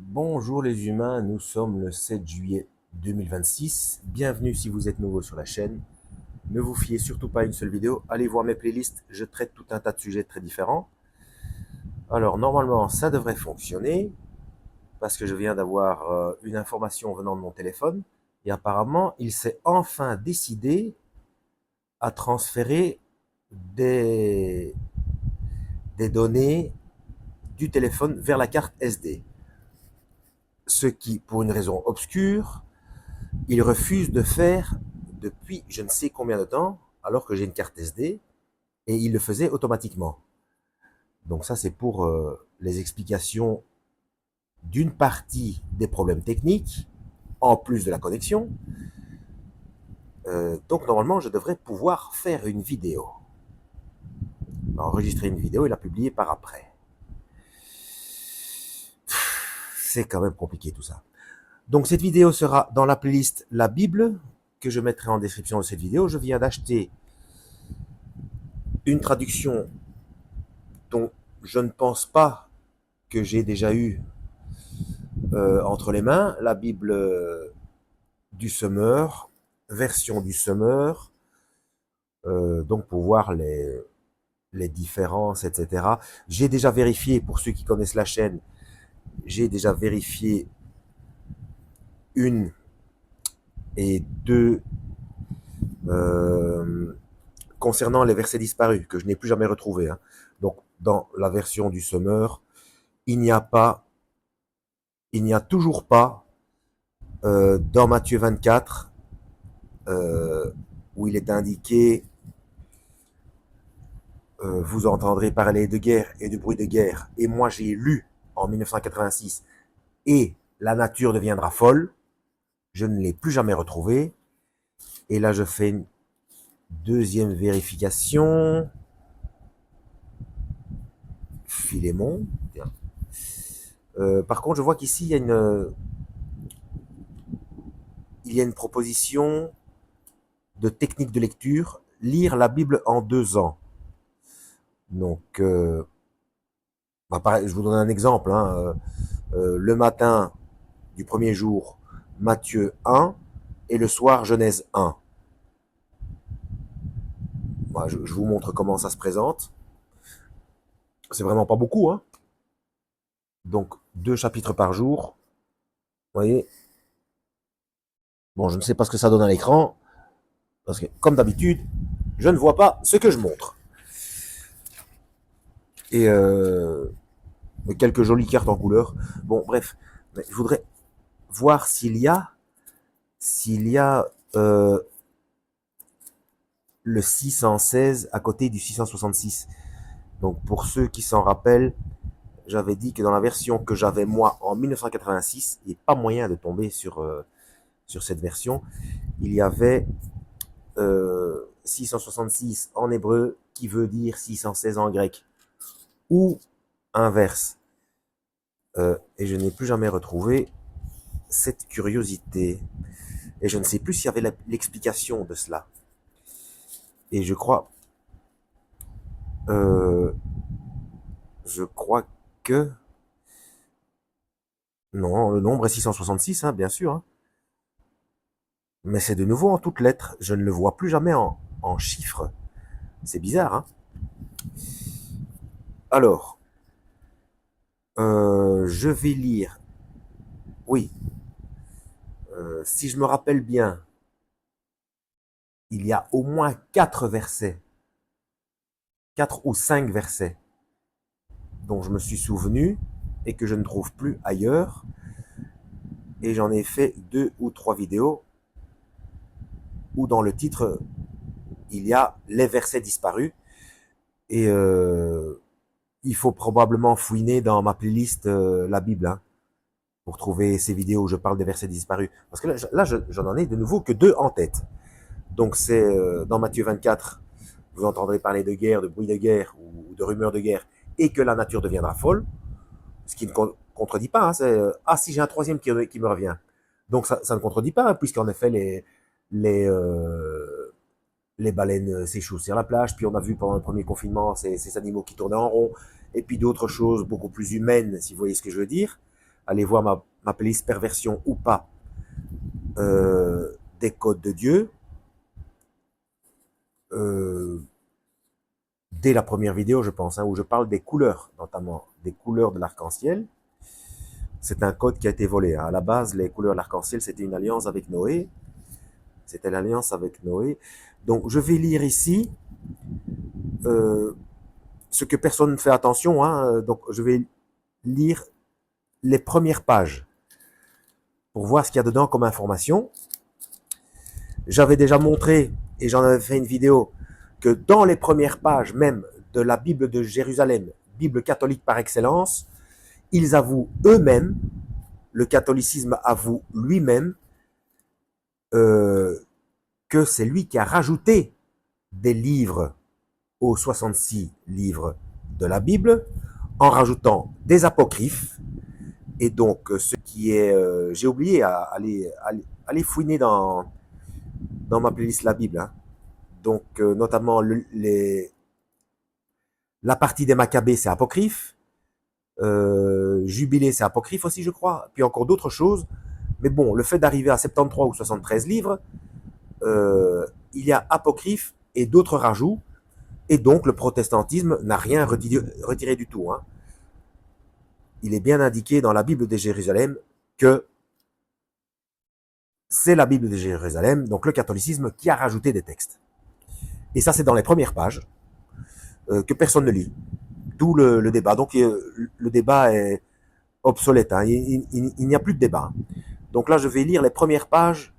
Bonjour les humains, nous sommes le 7 juillet 2026. Bienvenue si vous êtes nouveau sur la chaîne. Ne vous fiez surtout pas à une seule vidéo. Allez voir mes playlists, je traite tout un tas de sujets très différents. Alors normalement ça devrait fonctionner parce que je viens d'avoir une information venant de mon téléphone et apparemment il s'est enfin décidé à transférer des, des données du téléphone vers la carte SD. Ce qui, pour une raison obscure, il refuse de faire depuis je ne sais combien de temps, alors que j'ai une carte SD, et il le faisait automatiquement. Donc ça, c'est pour les explications d'une partie des problèmes techniques, en plus de la connexion. Donc normalement, je devrais pouvoir faire une vidéo. Enregistrer une vidéo et la publier par après. C'est quand même compliqué tout ça. Donc cette vidéo sera dans la playlist La Bible, que je mettrai en description de cette vidéo. Je viens d'acheter une traduction dont je ne pense pas que j'ai déjà eu entre les mains, la Bible du Semeur, version du Semeur, donc pour voir les différences, etc. J'ai déjà vérifié, pour ceux qui connaissent la chaîne, j'ai déjà vérifié une et deux concernant les versets disparus, que je n'ai plus jamais retrouvés. Hein. Donc dans la version du Semeur, il n'y a toujours pas dans Matthieu 24 où il est indiqué vous entendrez parler de guerre et de bruit de guerre. Et moi, j'ai lu en 1986 et la nature deviendra folle. Je ne l'ai plus jamais retrouvé. Et là, je fais une deuxième vérification. Philémon. Par contre, je vois qu'ici, il y a une proposition de technique de lecture. Lire la Bible en 2 ans. Donc, je vous donne un exemple. Hein, le matin du premier jour, Matthieu 1, et le soir, Genèse 1. Voilà, je vous montre comment ça se présente. C'est vraiment pas beaucoup, hein. Donc, 2 chapitres par jour. Vous voyez. Bon, je ne sais pas ce que ça donne à l'écran, parce que, comme d'habitude, je ne vois pas ce que je montre. Et quelques jolies cartes en couleur. Bon, bref, je voudrais voir s'il y a le 616 à côté du 666. Donc, pour ceux qui s'en rappellent, j'avais dit que dans la version que j'avais moi en 1986, il n'y a pas moyen de tomber sur cette version. Il y avait 666 en hébreu qui veut dire 616 en grec. Ou inverse. Et je n'ai plus jamais retrouvé cette curiosité. Et je ne sais plus s'il y avait l'explication de cela. Et euh, je crois que, non, le nombre est 666, hein, bien sûr. Hein. Mais c'est de nouveau en toutes lettres. Je ne le vois plus jamais en chiffres. C'est bizarre, hein. Alors, je vais lire. Oui, si je me rappelle bien, il y a au moins 4 versets, 4 ou 5 versets dont je me suis souvenu et que je ne trouve plus ailleurs. Et j'en ai fait 2 ou 3 vidéos où dans le titre, il y a les versets disparus. Et il faut probablement fouiner dans ma playlist la Bible, hein, pour trouver ces vidéos où je parle des versets disparus. Parce que là j'en ai de nouveau que 2 en tête. Donc c'est dans Matthieu 24, vous entendrez parler de guerre, de bruit de guerre ou de rumeurs de guerre, et que la nature deviendra folle, ce qui ne contredit pas. Hein, c'est ah si j'ai un troisième qui me revient. Donc ça ne contredit pas, hein, puisqu'en effet les, euh, les baleines s'échouent sur la plage, puis on a vu pendant le premier confinement ces animaux qui tournaient en rond, et puis d'autres choses beaucoup plus humaines, si vous voyez ce que je veux dire. allez voir ma playlist perversion ou pas des codes de Dieu. Dès la première vidéo, je pense, hein, où je parle des couleurs, notamment des couleurs de l'arc-en-ciel. C'est un code qui a été volé. Hein. À la base, les couleurs de l'arc-en-ciel, c'était une alliance avec Noé. C'était l'alliance avec Noé. Donc, je vais lire ici ce que personne ne fait attention. Hein. Donc, je vais lire les premières pages pour voir ce qu'il y a dedans comme information. J'avais déjà montré, et j'en avais fait une vidéo, que dans les premières pages même de la Bible de Jérusalem, Bible catholique par excellence, ils avouent eux-mêmes, le catholicisme avoue lui-même que c'est lui qui a rajouté des livres aux 66 livres de la Bible, en rajoutant des apocryphes. Et donc, ce qui est... j'ai oublié à aller fouiner dans ma playlist La Bible. Hein. Donc, notamment, la partie des Maccabées, c'est apocryphe. Jubilé, c'est apocryphe aussi, je crois. Puis encore d'autres choses. Mais bon, le fait d'arriver à 73 ou 73 livres, il y a apocryphe et d'autres rajouts. Et donc, le protestantisme n'a rien retiré du tout. Hein. Il est bien indiqué dans la Bible de Jérusalem que c'est la Bible de Jérusalem, donc le catholicisme, qui a rajouté des textes. Et ça, c'est dans les premières pages que personne ne lit. D'où le débat. Donc, le débat est obsolète. Hein. Il n'y a plus de débat. Donc là, je vais lire les premières pages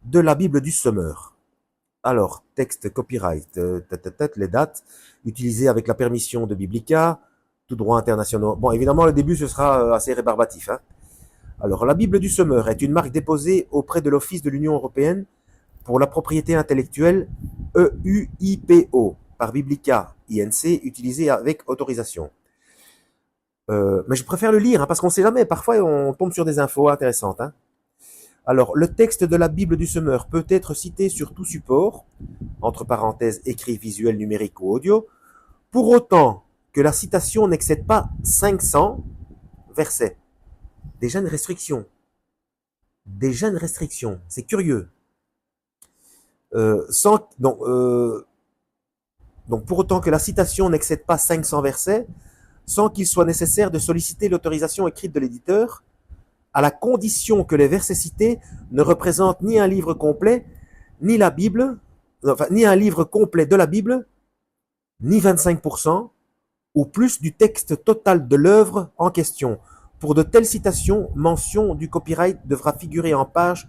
de la Bible du Semeur. Alors, texte, copyright, les dates, utilisées avec la permission de Biblica, tout droit international. Bon, évidemment, le début, ce sera assez rébarbatif. Hein. Alors, la Bible du Semeur est une marque déposée auprès de l'Office de l'Union européenne pour la propriété intellectuelle EUIPO par Biblica INC, utilisée avec autorisation. Mais je préfère le lire, hein, parce qu'on ne sait jamais. Parfois, on tombe sur des infos intéressantes. Hein. Alors, le texte de la Bible du Semeur peut être cité sur tout support, entre parenthèses écrit, visuel, numérique ou audio, pour autant que la citation n'excède pas 500 versets. Déjà une restriction. Déjà une restriction. C'est curieux. Donc, pour autant que la citation n'excède pas 500 versets, sans qu'il soit nécessaire de solliciter l'autorisation écrite de l'éditeur, à la condition que les versets cités ne représentent ni un livre complet, ni la Bible, enfin, ni un livre complet de la Bible, ni 25%, ou plus du texte total de l'œuvre en question. Pour de telles citations, mention du copyright devra figurer en page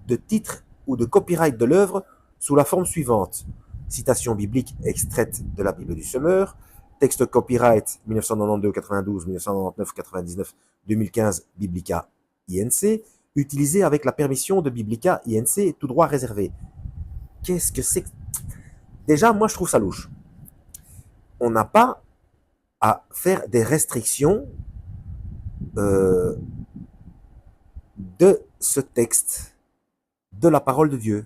de titre ou de copyright de l'œuvre sous la forme suivante. Citation biblique extraite de la Bible du Semeur, texte copyright 1992, 92, 1999, 99, 2015, Biblica INC, utilisé avec la permission de Biblica INC, tout droit réservé. Qu'est-ce que c'est? Déjà, moi, je trouve ça louche. On n'a pas à faire des restrictions de ce texte, de la parole de Dieu.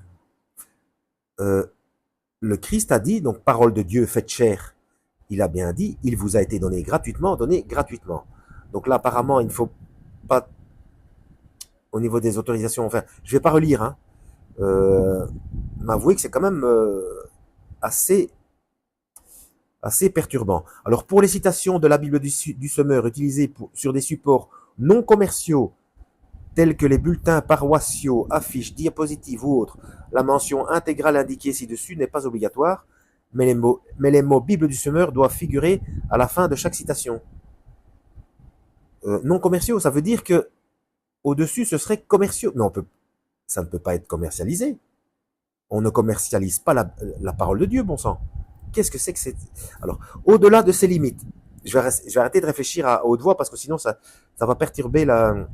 Le Christ a dit, donc parole de Dieu faite chair, il a bien dit, il vous a été donné gratuitement, donné gratuitement. Donc là, apparemment, il ne faut pas, au niveau des autorisations, enfin, je ne vais pas relire, hein, m'avouer que c'est quand même assez perturbant. Alors, pour les citations de la Bible du Semeur utilisées sur des supports non commerciaux, tels que les bulletins paroissiaux, affiches, diapositives ou autres, la mention intégrale indiquée ci-dessus n'est pas obligatoire, mais les mots Bible du Semeur doivent figurer à la fin de chaque citation. Non commerciaux, ça veut dire que au-dessus, ce serait commerciaux. Mais ça ne peut pas être commercialisé. On ne commercialise pas la parole de Dieu, bon sang. Qu'est-ce que c'est que c'est? Alors, au-delà de ces limites, je vais arrêter de réfléchir à haute voix parce que sinon ça va perturber la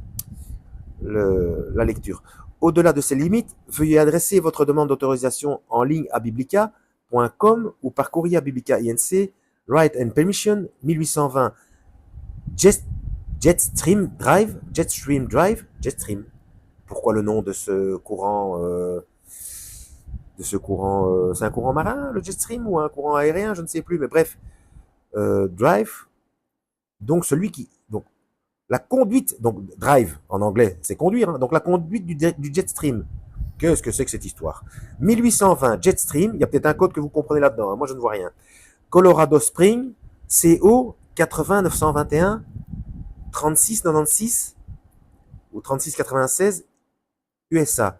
lecture. Au-delà de ces limites, veuillez adresser votre demande d'autorisation en ligne à biblica.com ou par courrier à Biblica INC, Right and Permission, 1820 Jetstream Drive. Pourquoi le nom de ce courant c'est un courant marin, le Jetstream, ou un courant aérien, je ne sais plus, mais bref, Drive. Donc La conduite, donc drive en anglais, c'est conduire, hein, donc la conduite du jet stream. Qu'est-ce que c'est que cette histoire? 1820, jet stream, il y a peut-être un code que vous comprenez là-dedans, hein, moi je ne vois rien. Colorado Spring, CO 80 921 36 96 ou 36 96 USA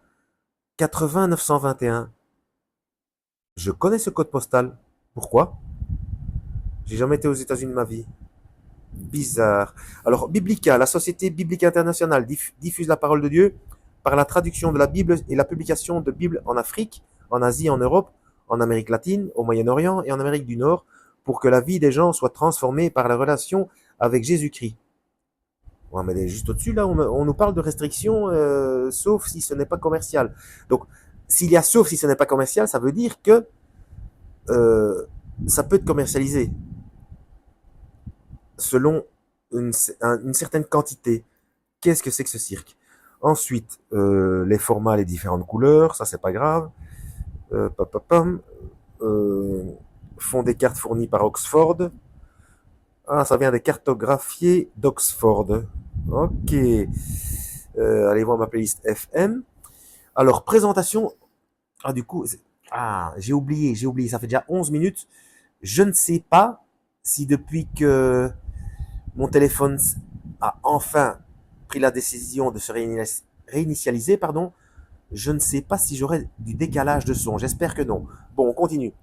80 921. Je connais ce code postal. Pourquoi? J'ai jamais été aux États-Unis de ma vie. Bizarre. Alors, Biblica, la Société biblique internationale, diffuse la parole de Dieu par la traduction de la Bible et la publication de Bibles en Afrique, en Asie, en Europe, en Amérique latine, au Moyen-Orient et en Amérique du Nord, pour que la vie des gens soit transformée par la relation avec Jésus-Christ. Ouais, mais juste au-dessus, là, on nous parle de restrictions, sauf si ce n'est pas commercial. Donc, s'il y a sauf si ce n'est pas commercial, ça veut dire que euh, ça peut être commercialisé selon une certaine quantité. Qu'est-ce que c'est que ce cirque? Ensuite, les formats, les différentes couleurs, ça c'est pas grave. Papapam, font des cartes fournies par Oxford. Ah, ça vient des cartographiés d'Oxford. Ok. Allez voir ma playlist FM. Alors, présentation. Ah, du coup, j'ai oublié, ça fait déjà 11 minutes. Je ne sais pas si depuis que mon téléphone a enfin pris la décision de se réinitialiser, pardon, je ne sais pas si j'aurai du décalage de son. J'espère que non. Bon, on continue.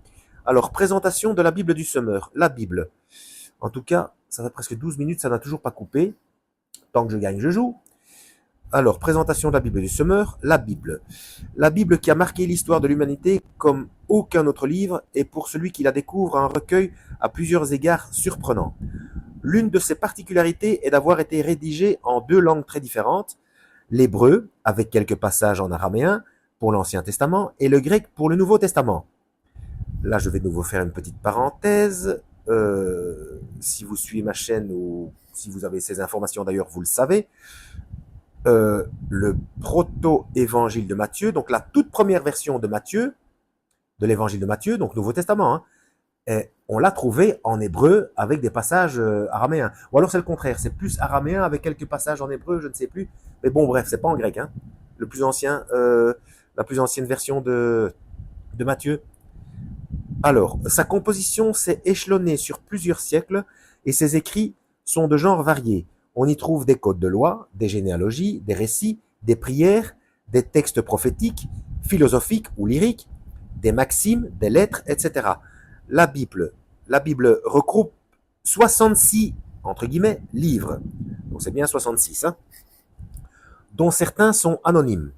Alors, présentation de la Bible du Semeur. La Bible. En tout cas, ça fait presque 12 minutes, ça n'a toujours pas coupé. Tant que je gagne, je joue. Alors, présentation de la Bible du Semeur. La Bible. La Bible qui a marqué l'histoire de l'humanité comme aucun autre livre et pour celui qui la découvre un recueil à plusieurs égards surprenant. L'une de ses particularités est d'avoir été rédigée en deux langues très différentes, l'hébreu, avec quelques passages en araméen pour l'Ancien Testament, et le grec pour le Nouveau Testament. Là, je vais de nouveau faire une petite parenthèse. Si vous suivez ma chaîne ou si vous avez ces informations d'ailleurs, vous le savez. Le proto-évangile de Matthieu, donc la toute première version de Matthieu, de l'évangile de Matthieu, donc Nouveau Testament, hein, et on l'a trouvé en hébreu avec des passages araméens. Ou alors c'est le contraire, c'est plus araméen avec quelques passages en hébreu, je ne sais plus. Mais bon, bref, c'est pas en grec. Hein. Le plus ancien, la plus ancienne version de Matthieu. Alors, sa composition s'est échelonnée sur plusieurs siècles et ses écrits sont de genres variés. On y trouve des codes de loi, des généalogies, des récits, des prières, des textes prophétiques, philosophiques ou lyriques, des maximes, des lettres, etc. La Bible regroupe 66, entre guillemets, livres. Donc c'est bien 66, hein, dont certains sont anonymes.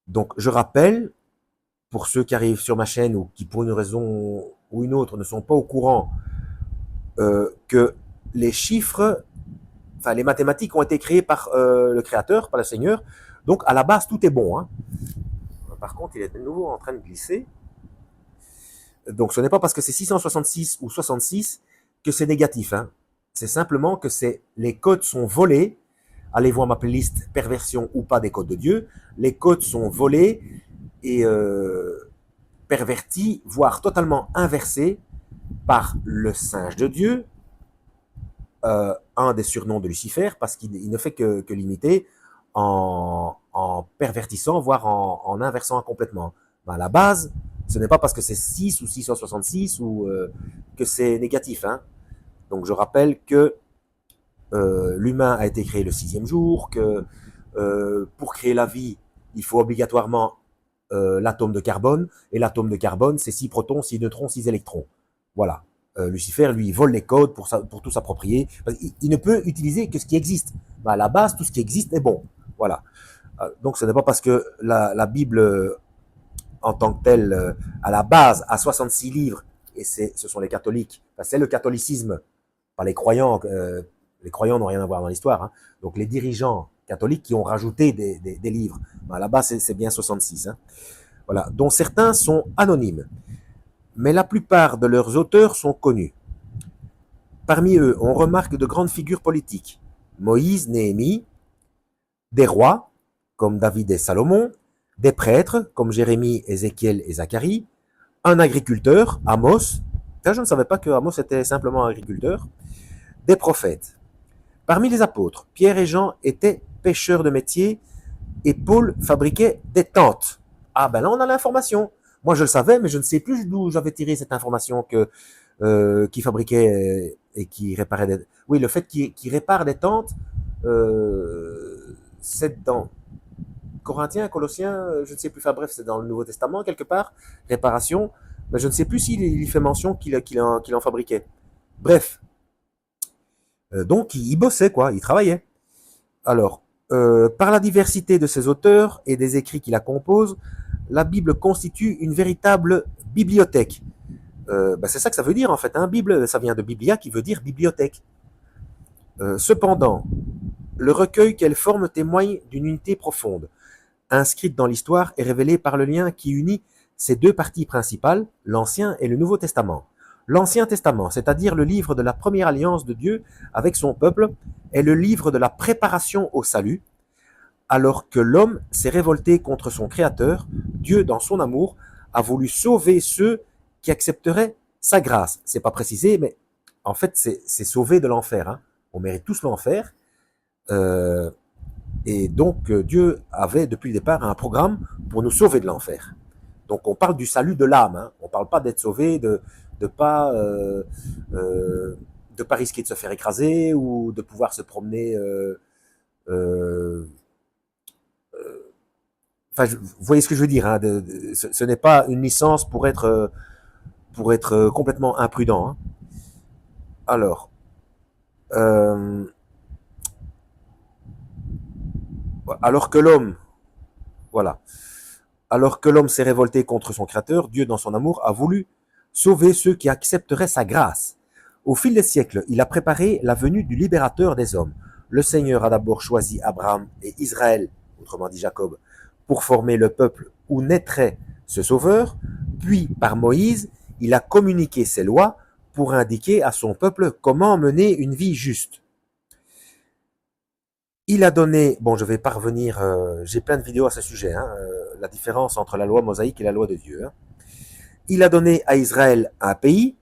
Donc je rappelle, pour ceux qui arrivent sur ma chaîne ou qui pour une raison ou une autre ne sont pas au courant, que les chiffres, enfin les mathématiques ont été créées par le créateur, par le Seigneur. Donc à la base tout est bon. Hein. Par contre, il est de nouveau en train de glisser. Donc ce n'est pas parce que c'est 666 ou 66 que c'est négatif. Hein. C'est simplement que les codes sont volés. Allez voir ma playlist perversion ou pas des codes de Dieu. Les codes sont volés et pervertis, voire totalement inversés par le singe de Dieu, un des surnoms de Lucifer, parce qu'il ne fait que l'imiter en pervertissant, voire en inversant complètement. Ben, à la base, ce n'est pas parce que c'est 6 ou 666 ou que c'est négatif. Hein. Donc je rappelle que l'humain a été créé le 6e jour, que pour créer la vie, il faut obligatoirement l'atome de carbone, et l'atome de carbone, c'est 6 protons, 6 neutrons, 6 électrons. Voilà. Lucifer, lui, vole les codes pour tout s'approprier. Il ne peut utiliser que ce qui existe. Ben, à la base, tout ce qui existe est bon. Voilà. Donc ce n'est pas parce que la Bible, en tant que telle, à la base, a 66 livres, et ce sont les catholiques, enfin, c'est le catholicisme, pas les croyants. Les croyants n'ont rien à voir dans l'histoire. Hein. Donc les dirigeants catholiques qui ont rajouté des livres. Ben, là-bas, c'est bien 66. Hein. Voilà. Dont certains sont anonymes. Mais la plupart de leurs auteurs sont connus. Parmi eux, on remarque de grandes figures politiques. Moïse, Néhémie, des rois, comme David et Salomon, des prêtres, comme Jérémie, Ézéchiel et Zacharie, un agriculteur, Amos. Je ne savais pas que Amos était simplement agriculteur. Des prophètes. Parmi les apôtres, Pierre et Jean étaient pêcheurs de métier et Paul fabriquait des tentes. Ah ben là, on a l'information. Moi, je le savais, mais je ne sais plus d'où j'avais tiré cette information que qui fabriquait et qui réparait des... Oui, le fait qu'il répare des tentes, c'est dans Corinthiens, Colossiens, je ne sais plus, enfin bref, c'est dans le Nouveau Testament quelque part, réparation, mais je ne sais plus s'il fait mention qu'il en fabriquait. Bref, donc il bossait quoi, il travaillait. Alors, par la diversité de ses auteurs et des écrits qui la composent, la Bible constitue une véritable bibliothèque. C'est ça que ça veut dire en fait. Hein. Bible, ça vient de biblia qui veut dire bibliothèque. Cependant, le recueil qu'elle forme témoigne d'une unité profonde, inscrite dans l'histoire et révélée par le lien qui unit ces deux parties principales, l'Ancien et le Nouveau Testament. L'Ancien Testament, c'est-à-dire le livre de la première alliance de Dieu avec son peuple, est le livre de la préparation au salut, alors que l'homme s'est révolté contre son Créateur. Dieu, dans son amour, a voulu sauver ceux qui accepteraient sa grâce. C'est pas précisé, mais en fait, c'est sauver de l'enfer. Hein. On mérite tous l'enfer. Et donc, Dieu avait, depuis le départ, un programme pour nous sauver de l'enfer. Donc, on parle du salut de l'âme. Hein. On ne parle pas d'être sauvé, de pas risquer de se faire écraser ou de pouvoir se promener... vous voyez ce que je veux dire. Hein, ce n'est pas une licence pour être complètement imprudent. Hein. Alors, alors que l'homme, voilà, alors que l'homme s'est révolté contre son Créateur, Dieu, dans son amour, a voulu sauver ceux qui accepteraient sa grâce. Au fil des siècles, il a préparé la venue du libérateur des hommes. Le Seigneur a d'abord choisi Abraham et Israël, autrement dit Jacob, pour former le peuple où naîtrait ce sauveur, puis par Moïse, il a communiqué ses lois pour indiquer à son peuple comment mener une vie juste. Il a donné, bon je vais pas revenir, j'ai plein de vidéos à ce sujet, hein, la différence entre la loi mosaïque et la loi de Dieu. Hein. Il a donné à Israël un pays,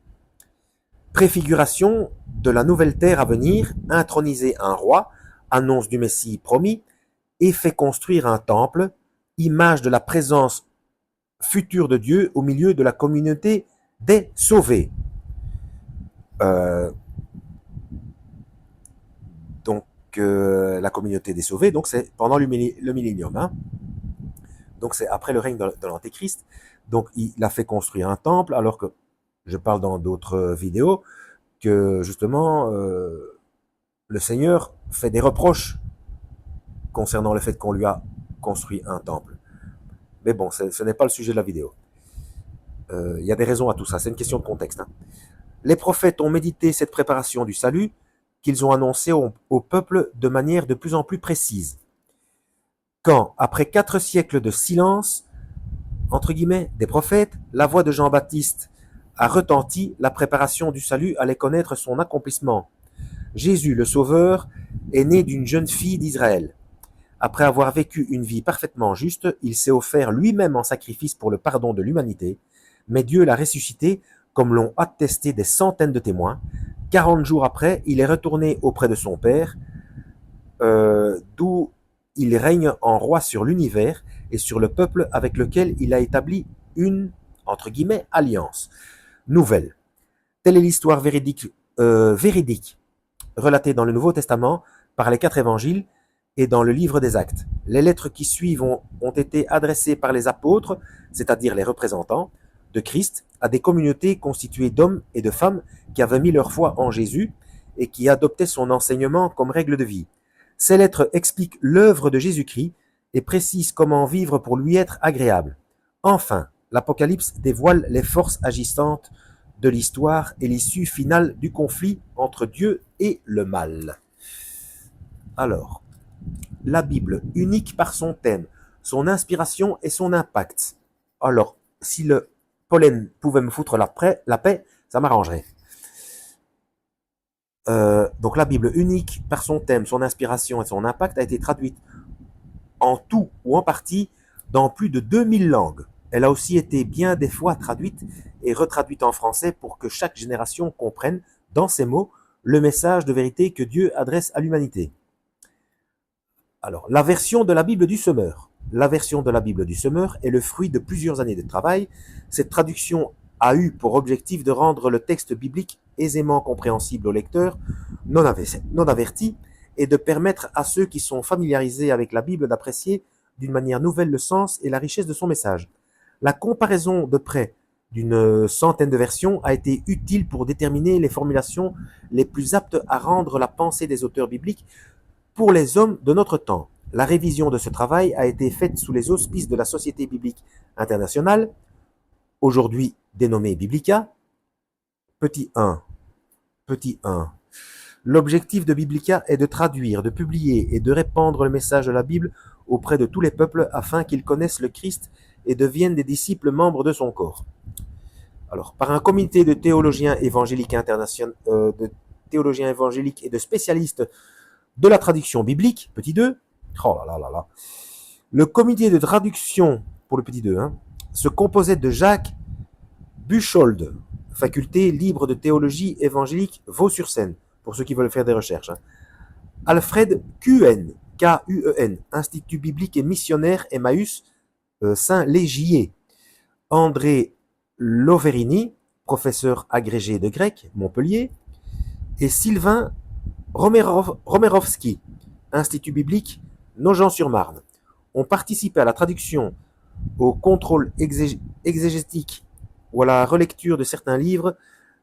préfiguration de la nouvelle terre à venir, intronisé un roi, annonce du Messie promis, et fait construire un temple, image de la présence future de Dieu au milieu de la communauté des sauvés. La communauté des sauvés, donc c'est pendant le millénium. Hein. Donc c'est après le règne de l'Antéchrist. Donc il a fait construire un temple, alors que je parle dans d'autres vidéos que justement le Seigneur fait des reproches concernant le fait qu'on lui a construit un temple. Mais bon, ce n'est pas le sujet de la vidéo. Il y a des raisons à tout ça, c'est une question de contexte. Hein. Les prophètes ont médité cette préparation du salut qu'ils ont annoncé au peuple de manière de plus en plus précise. Quand, après 4 siècles de silence, entre guillemets, des prophètes, la voix de Jean-Baptiste a retenti, la préparation du salut allait connaître son accomplissement. Jésus, le Sauveur, est né d'une jeune fille d'Israël. Après avoir vécu une vie parfaitement juste, il s'est offert lui-même en sacrifice pour le pardon de l'humanité, mais Dieu l'a ressuscité, comme l'ont attesté des centaines de témoins. 40 jours après, il est retourné auprès de son Père, d'où il règne en roi sur l'univers et sur le peuple avec lequel il a établi une, entre guillemets, alliance nouvelle. Telle est l'histoire véridique relatée dans le Nouveau Testament par les 4 évangiles et dans le livre des Actes. Les lettres qui suivent ont été adressées par les apôtres, c'est-à-dire les représentants de Christ, à des communautés constituées d'hommes et de femmes qui avaient mis leur foi en Jésus et qui adoptaient son enseignement comme règle de vie. Ces lettres expliquent l'œuvre de Jésus-Christ et précisent comment vivre pour lui être agréable. Enfin, l'Apocalypse dévoile les forces agissantes de l'histoire et l'issue finale du conflit entre Dieu et le mal. Alors, la Bible, unique par son thème, son inspiration et son impact. Alors, si le pollen pouvait me foutre la paix, ça m'arrangerait. Donc la Bible, unique par son thème, son inspiration et son impact, a été traduite en tout ou en partie dans plus de 2000 langues. Elle a aussi été bien des fois traduite et retraduite en français pour que chaque génération comprenne, dans ses mots, le message de vérité que Dieu adresse à l'humanité. Alors, la version de la Bible du Semeur. La version de la Bible du Semeur est le fruit de plusieurs années de travail. Cette traduction a eu pour objectif de rendre le texte biblique aisément compréhensible aux lecteurs non avertis et de permettre à ceux qui sont familiarisés avec la Bible d'apprécier d'une manière nouvelle le sens et la richesse de son message. La comparaison de près d'une centaine de versions a été utile pour déterminer les formulations les plus aptes à rendre la pensée des auteurs bibliques pour les hommes de notre temps. La révision de ce travail a été faite sous les auspices de la Société biblique internationale, aujourd'hui dénommée Biblica. Petit 1. L'objectif de Biblica est de traduire, de publier et de répandre le message de la Bible auprès de tous les peuples afin qu'ils connaissent le Christ et deviennent des disciples membres de son corps. Alors, par un comité de théologiens évangéliques et de spécialistes de la traduction biblique, petit 2, le comité de traduction, pour le petit 2, se composait de Jacques Buchold, faculté libre de théologie évangélique Vaux-sur-Seine, pour ceux qui veulent faire des recherches. Alfred Kuen, K-U-E-N, Institut biblique et missionnaire Emmaüs Saint-Légier. André Loverini, professeur agrégé de grec, Montpellier. Et Sylvain Romerovski, Institut biblique Nogent-sur-Marne, ont participé à la traduction, au contrôle exégétique ou à la relecture de certains livres.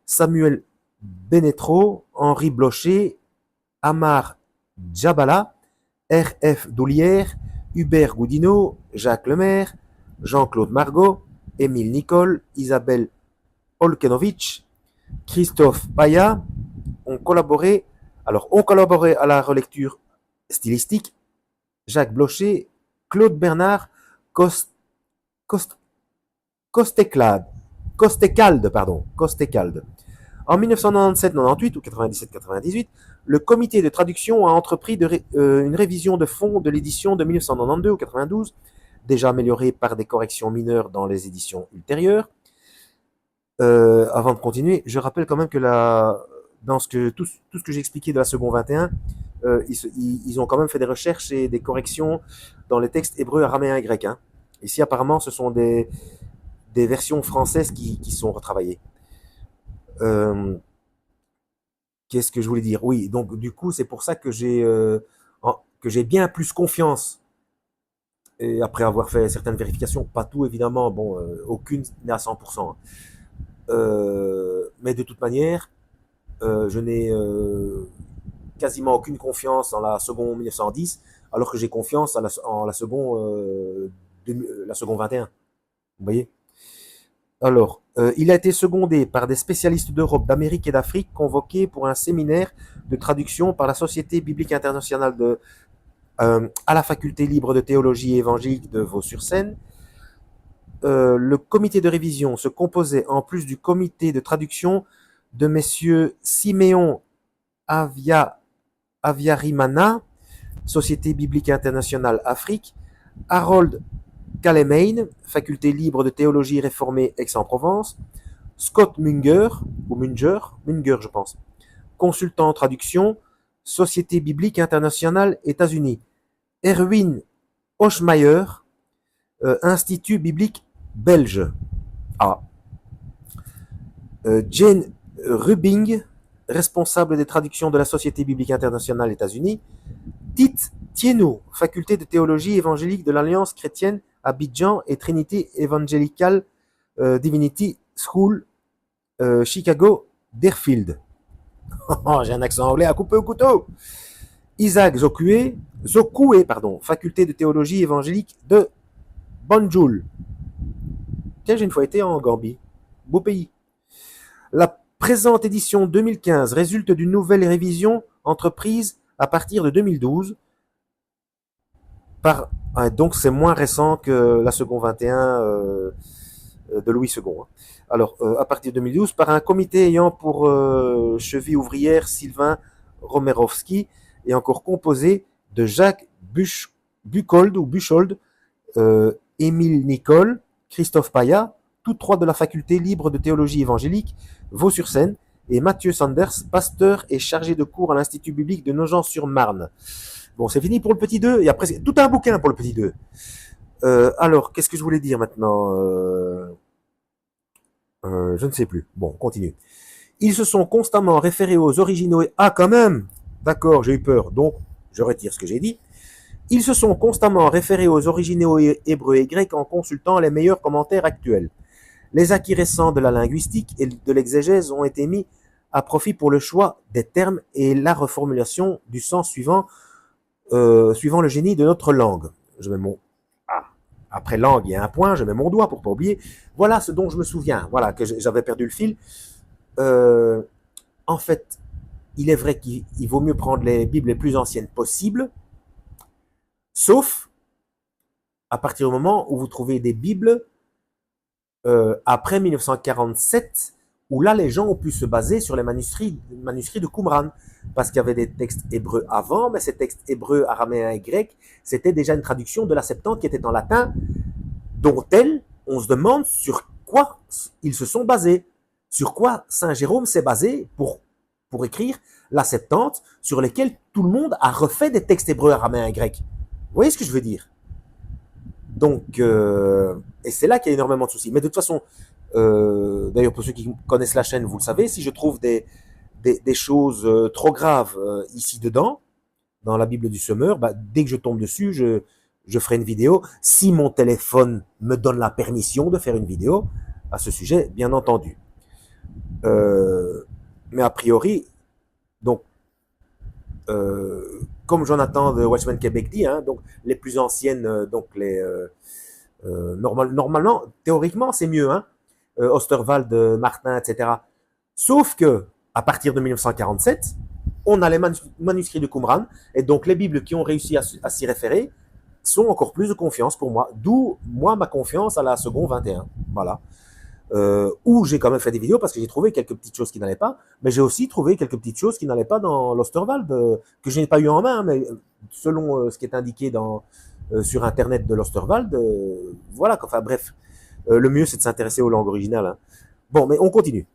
Samuel Benetro, Henri Blocher, Amar Djabala, R.F. Doulière, Hubert Goudineau, Jacques Lemaire, Jean-Claude Margot, Émile Nicole, Isabelle Olkenovitch, Christophe Paya ont collaboré à la relecture stylistique. Jacques Blocher, Claude Bernard Costecalde. En 1997-98 ou 97-98, le comité de traduction a entrepris une révision de fond de l'édition de 1992 ou 92, déjà améliorée par des corrections mineures dans les éditions ultérieures. Avant de continuer, je rappelle quand même que tout ce que j'ai expliqué de la seconde 21, ils ont quand même fait des recherches et des corrections dans les textes hébreux, araméens et grecs. Ici, apparemment, ce sont des versions françaises qui sont retravaillées. Qu'est-ce que je voulais dire? Oui, donc du coup, c'est pour ça que j'ai bien plus confiance. Et après avoir fait certaines vérifications, pas tout évidemment, aucune n'est à 100%. Mais de toute manière, je n'ai quasiment aucune confiance en la seconde 1910, alors que j'ai confiance en la seconde 21. Vous voyez? Alors, il a été secondé par des spécialistes d'Europe, d'Amérique et d'Afrique convoqués pour un séminaire de traduction par la Société biblique internationale à la faculté libre de théologie évangélique de Vaux-sur-Seine. Le comité de révision se composait, en plus du comité de traduction, de messieurs Siméon Aviarimana, Société biblique internationale Afrique, Harold Calemain, faculté libre de théologie réformée Aix-en-Provence, Scott Munger, je pense, consultant en traduction, Société biblique internationale États-Unis, Erwin Hochmeyer, Institut biblique belge. Jane Rubing, responsable des traductions de la Société biblique internationale États-Unis, Tite Thienot, faculté de théologie évangélique de l'Alliance chrétienne Abidjan et Trinity Evangelical Divinity School, Chicago, Deerfield. J'ai un accent anglais à couper au couteau. Isaac Zokoué, faculté de théologie évangélique de Banjul. Tiens, j'ai une fois été en Gambie. Beau pays. La présente édition 2015 résulte d'une nouvelle révision entreprise à partir de 2012. Donc c'est moins récent que la seconde 21 de Louis II. Alors, à partir de 2012, par un comité ayant pour cheville ouvrière Sylvain Romerovski et encore composé de Jacques Buchold, Émile Nicole, Christophe Paya, tous trois de la faculté libre de théologie évangélique Vaux-sur-Seine, et Mathieu Sanders, pasteur et chargé de cours à l'Institut biblique de Nogent-sur-Marne. Bon, c'est fini pour le petit 2. Il y a presque tout un bouquin pour le petit 2. Alors, qu'est-ce que je voulais dire maintenant je ne sais plus. Bon, on continue. Ils se sont constamment référés aux originaux... Ah, quand même. D'accord, j'ai eu peur. Donc, je retire ce que j'ai dit. Ils se sont constamment référés aux originaux hébreux et grecs en consultant les meilleurs commentaires actuels. Les acquis récents de la linguistique et de l'exégèse ont été mis à profit pour le choix des termes et la reformulation du sens suivant le génie de notre langue. Je mets mon... Ah, après langue, il y a un point, je mets mon doigt pour pas oublier. Voilà ce dont je me souviens. Voilà, que j'avais perdu le fil. En fait, il est vrai qu'il vaut mieux prendre les Bibles les plus anciennes possibles, sauf à partir du moment où vous trouvez des Bibles après 1947, où là, les gens ont pu se baser sur les manuscrits de Qumran, parce qu'il y avait des textes hébreux avant, mais ces textes hébreux, araméens et grecs, c'était déjà une traduction de la Septante qui était en latin, dont on se demande sur quoi ils se sont basés, sur quoi Saint Jérôme s'est basé pour écrire la Septante, sur lesquels tout le monde a refait des textes hébreux, araméens et grecs. Vous voyez ce que je veux dire? Donc, et c'est là qu'il y a énormément de soucis. Mais de toute façon, d'ailleurs, pour ceux qui connaissent la chaîne, vous le savez, si je trouve des choses trop graves ici dedans, dans la Bible du semeur, bah, dès que je tombe dessus, je ferai une vidéo. Si mon téléphone me donne la permission de faire une vidéo à ce sujet, bien entendu. Mais a priori, donc, comme Jonathan de Watchman Québec dit, hein, donc les plus anciennes, donc les normalement, théoriquement, c'est mieux, hein, Osterwald, Martin, etc. Sauf que à partir de 1947, on a les manuscrits de Qumran, et donc les Bibles qui ont réussi à s'y référer sont encore plus de confiance pour moi. D'où, moi, ma confiance à la seconde 21. Voilà. Où j'ai quand même fait des vidéos parce que j'ai trouvé quelques petites choses qui n'allaient pas, mais j'ai aussi trouvé quelques petites choses qui n'allaient pas dans l'Osterwald, que je n'ai pas eu en main, mais selon ce qui est indiqué sur Internet de l'Osterwald, voilà, enfin bref, le mieux c'est de s'intéresser aux langues originales. Hein. Bon, mais on continue.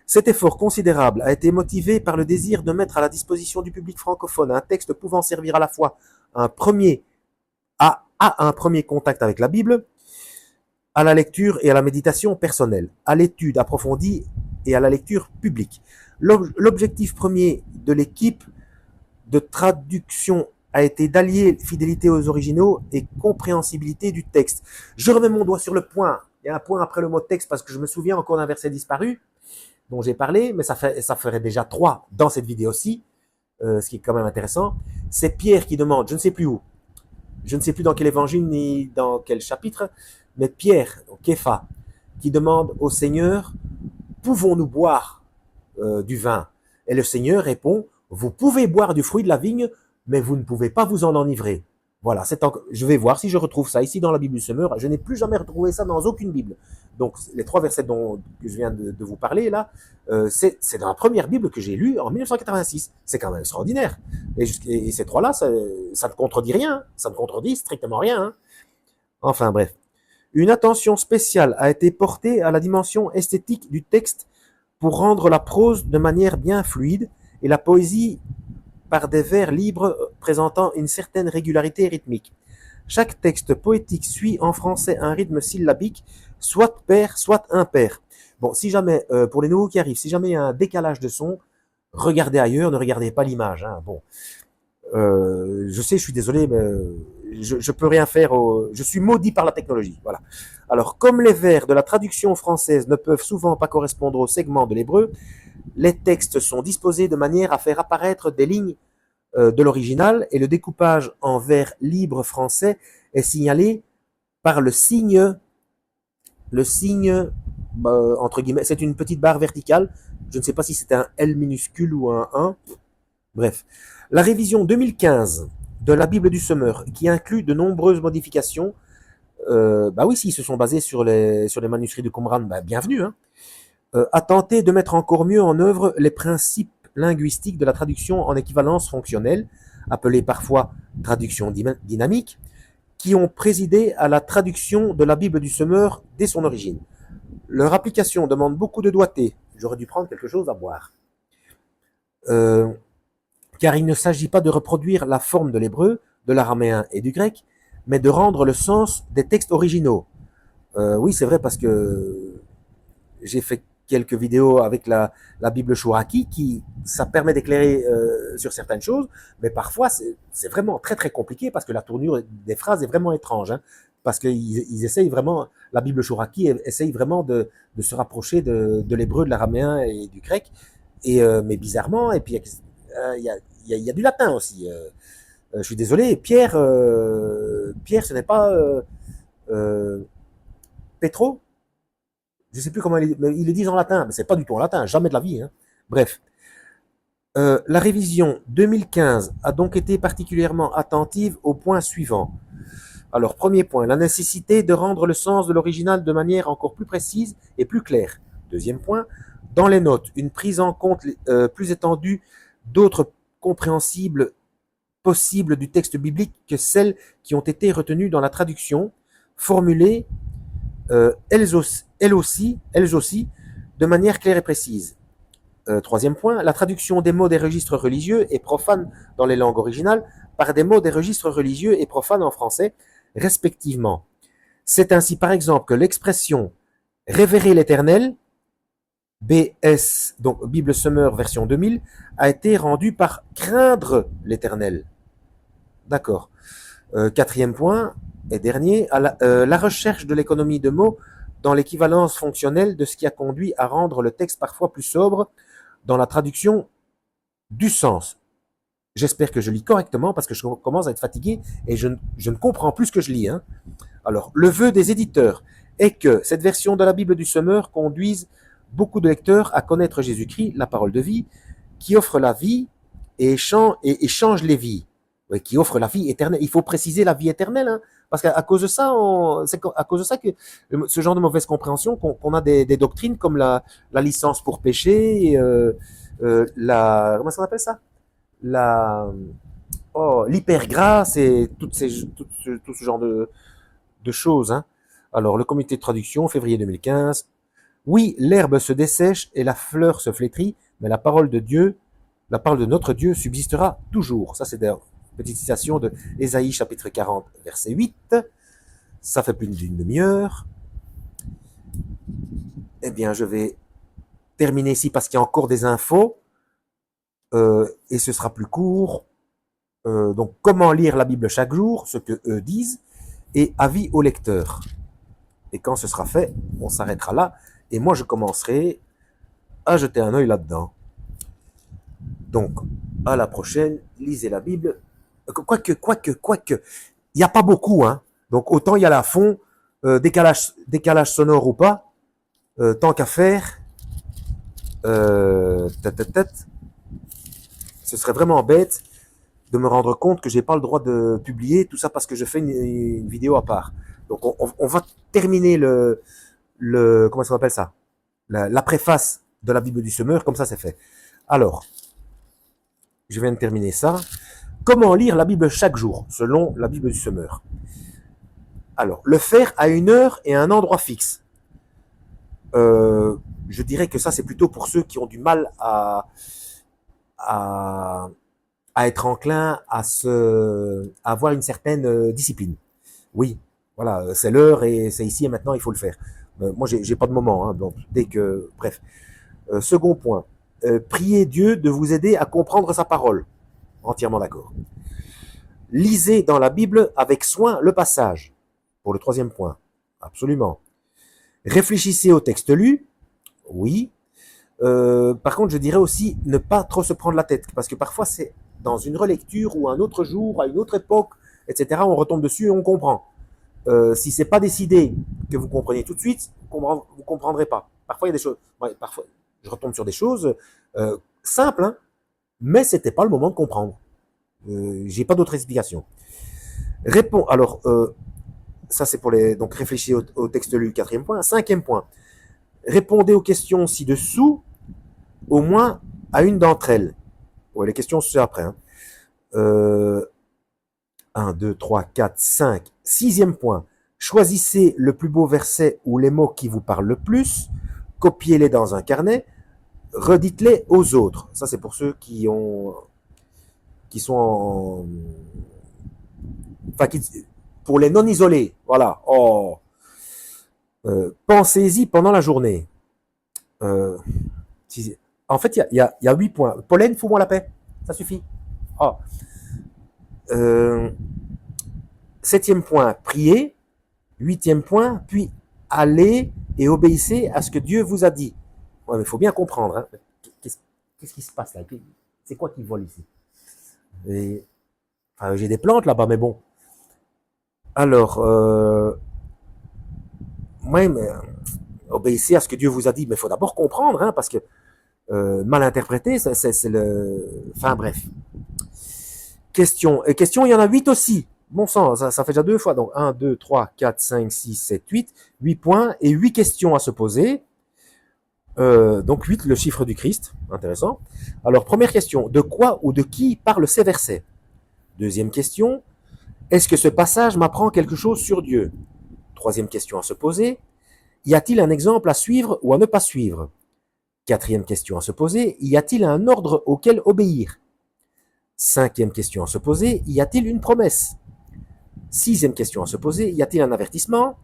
Cet effort considérable a été motivé par le désir de mettre à la disposition du public francophone un texte pouvant servir à la fois à un premier contact avec la Bible, à la lecture et à la méditation personnelle, à l'étude approfondie et à la lecture publique. L'objectif premier de l'équipe de traduction a été d'allier fidélité aux originaux et compréhensibilité du texte. Je remets mon doigt sur le point. Il y a un point après le mot texte parce que je me souviens encore d'un verset disparu dont j'ai parlé, mais ça ferait déjà 3 dans cette vidéo-ci, ce qui est quand même intéressant. C'est Pierre qui demande, je ne sais plus où, je ne sais plus dans quel évangile ni dans quel chapitre, mais Pierre, Képha, qui demande au Seigneur, pouvons-nous boire du vin? Et le Seigneur répond, vous pouvez boire du fruit de la vigne, mais vous ne pouvez pas vous en enivrer. Voilà, je vais voir si je retrouve ça ici dans la Bible du semeur. Je n'ai plus jamais retrouvé ça dans aucune Bible. Donc, les 3 versets que je viens de vous parler, là, c'est dans la première Bible que j'ai lue en 1986. C'est quand même extraordinaire. Et ces 3-là, ça ne contredit rien. Ça ne contredit strictement rien. Hein. Enfin, bref. Une attention spéciale a été portée à la dimension esthétique du texte pour rendre la prose de manière bien fluide et la poésie par des vers libres présentant une certaine régularité rythmique. Chaque texte poétique suit en français un rythme syllabique, soit pair, soit impair. Bon, si jamais, pour les nouveaux qui arrivent, si jamais il y a un décalage de son, regardez ailleurs, ne regardez pas l'image. Hein. Bon, je sais, je suis désolé, mais je peux rien faire. Je suis maudit par la technologie. Voilà. Alors, comme les vers de la traduction française ne peuvent souvent pas correspondre au segment de l'hébreu, les textes sont disposés de manière à faire apparaître des lignes de l'original et le découpage en vers libres français est signalé par le signe entre guillemets, c'est une petite barre verticale. Je ne sais pas si c'est un L minuscule ou un 1. Bref. La révision 2015 de la Bible du semeur, qui inclut de nombreuses modifications, bah oui, s'ils se sont basés sur les manuscrits de Qumran, bah bienvenue, hein, a tenté de mettre encore mieux en œuvre les principes linguistiques de la traduction en équivalence fonctionnelle, appelée parfois traduction dynamique, qui ont présidé à la traduction de la Bible du semeur dès son origine. Leur application demande beaucoup de doigté. J'aurais dû prendre quelque chose à boire. Euh, car il ne s'agit pas de reproduire la forme de l'hébreu, de l'araméen et du grec, mais de rendre le sens des textes originaux. Oui, c'est vrai parce que j'ai fait quelques vidéos avec la Bible Chouraki qui ça permet d'éclairer sur certaines choses, mais parfois c'est vraiment très très compliqué parce que la tournure des phrases est vraiment étrange, hein, parce qu'ils essayent vraiment, la Bible Chouraki essaye vraiment de se rapprocher de l'hébreu, de l'araméen et du grec, et mais bizarrement, et puis il y a du latin aussi. Je suis désolé, Pierre, ce n'est pas Petro, je sais plus comment ils le disent en latin, mais c'est pas du tout en latin, jamais de la vie, hein. Bref. La révision 2015 a donc été particulièrement attentive au point suivant. Alors, premier point, la nécessité de rendre le sens de l'original de manière encore plus précise et plus claire. Deuxième point, dans les notes, une prise en compte plus étendue d'autres compréhensibles possibles du texte biblique que celles qui ont été retenues dans la traduction, formulées elles aussi, de manière claire et précise. Troisième point, la traduction des mots des registres religieux et profanes dans les langues originales par des mots des registres religieux et profanes en français, respectivement. C'est ainsi par exemple que l'expression révérer l'Éternel, BS, donc Bible Summer version 2000, a été rendue par craindre l'Éternel. D'accord. Quatrième point et dernier, la recherche de l'économie de mots dans l'équivalence fonctionnelle de ce qui a conduit à rendre le texte parfois plus sobre dans la traduction du sens. J'espère que je lis correctement parce que je commence à être fatigué et je ne comprends plus ce que je lis, hein. Alors, le vœu des éditeurs est que cette version de la Bible du Semeur conduise beaucoup de lecteurs à connaître Jésus-Christ, la parole de vie, qui offre la vie et change les vies. Oui, qui offre la vie éternelle. Il faut préciser la vie éternelle, hein, parce qu'à cause de ça, c'est à cause de ça que ce genre de mauvaise compréhension qu'on a des doctrines comme la licence pour pécher, comment ça s'appelle ça, la l'hypergrâce et tout ce genre de choses, hein. Alors, le comité de traduction, février 2015. Oui, l'herbe se dessèche et la fleur se flétrit, mais la parole de Dieu, la parole de notre Dieu subsistera toujours. Ça, c'est d'ailleurs une petite citation de Ésaïe chapitre 40, verset 8. Ça fait plus d'une demi-heure. Eh bien, je vais terminer ici parce qu'il y a encore des infos et ce sera plus court. Donc, comment lire la Bible chaque jour, ce que eux disent, et avis au lecteur. Et quand ce sera fait, on s'arrêtera là. Et moi, je commencerai à jeter un œil là-dedans. Donc, à la prochaine, lisez la Bible. Quoique, il n'y a pas beaucoup, hein. Donc, autant il y a la fond, décalage sonore ou pas, tant qu'à faire, ce serait vraiment bête de me rendre compte que j'ai pas le droit de publier tout ça parce que je fais une vidéo à part. Donc, on va terminer comment ça s'appelle ça, la préface de la Bible du Semeur, comme ça c'est fait. Alors, je viens de terminer ça. Comment lire la Bible chaque jour, selon la Bible du Semeur? Alors, le faire à une heure et à un endroit fixe. Je dirais que ça, c'est plutôt pour ceux qui ont du mal à être enclin à avoir une certaine discipline. Oui, voilà, c'est l'heure et c'est ici et maintenant, il faut le faire. Moi, j'ai pas de moment, hein, donc dès que, bref. Second point, priez Dieu de vous aider à comprendre sa parole. Entièrement d'accord. Lisez dans la Bible avec soin le passage. Pour le troisième point, absolument. Réfléchissez au texte lu. Oui. Par contre, je dirais aussi ne pas trop se prendre la tête, parce que parfois c'est dans une relecture ou un autre jour, à une autre époque, etc. On retombe dessus et on comprend. Si c'est pas décidé que vous compreniez tout de suite, vous comprendrez pas. Parfois il y a des choses. Ouais, parfois je retombe sur des choses simples, hein, mais c'était pas le moment de comprendre. J'ai pas d'autre explication. Alors ça c'est pour les. Donc réfléchissez au texte lu, quatrième point. Cinquième point. Répondez aux questions ci-dessous, au moins à une d'entre elles. Ouais, les questions, c'est après. Hein. 1, 2, 3, 4, 5. Sixième point. Choisissez le plus beau verset ou les mots qui vous parlent le plus. Copiez-les dans un carnet. Redites-les aux autres. Ça, c'est pour ceux qui sont enfin, pour les non-isolés. Voilà. Oh. Pensez-y pendant la journée. Euh, en fait, il y a 8 points. Pollen, fous-moi la paix. Ça suffit. Oh. 7e point, priez. 8e point, puis allez et obéissez à ce que Dieu vous a dit. Ouais, mais il faut bien comprendre. Hein. Qu'est-ce qui se passe là? C'est quoi qui vole ici? Enfin, j'ai des plantes là-bas, mais bon. Alors, ouais, mais obéissez à ce que Dieu vous a dit. Mais il faut d'abord comprendre, hein, parce que mal interprété, c'est le... Enfin, bref. Question, il y en a 8 aussi. Bon sang, ça fait déjà 2 fois. Donc 1, 2, 3, 4, 5, 6, 7, 8. 8 points et 8 questions à se poser. Donc 8, le chiffre du Christ. Intéressant. Alors, première question. De quoi ou de qui parlent ces versets? Deuxième question. Est-ce que ce passage m'apprend quelque chose sur Dieu? Troisième question à se poser. Y a-t-il un exemple à suivre ou à ne pas suivre? Quatrième question à se poser. Y a-t-il un ordre auquel obéir? Cinquième question à se poser. Y a-t-il une promesse? Sixième question à se poser. Y a-t-il un avertissement?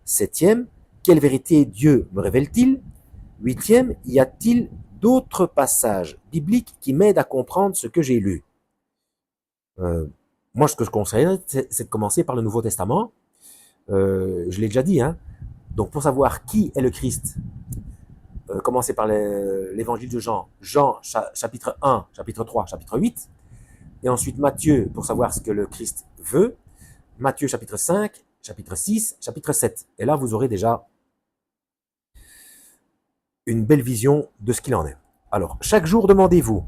Septième. Quelle vérité Dieu me révèle-t-il? Huitième. Y a-t-il d'autres passages bibliques qui m'aident à comprendre ce que j'ai lu? Moi, ce que je conseille, c'est de commencer par le Nouveau Testament. Je l'ai déjà dit, hein. Donc, pour savoir qui est le Christ, commencez par l'évangile de Jean. Jean, chapitre 1, chapitre 3, chapitre 8. Et ensuite Matthieu, pour savoir ce que le Christ veut. Matthieu, chapitre 5, chapitre 6, chapitre 7. Et là, vous aurez déjà une belle vision de ce qu'il en est. Alors, chaque jour, demandez-vous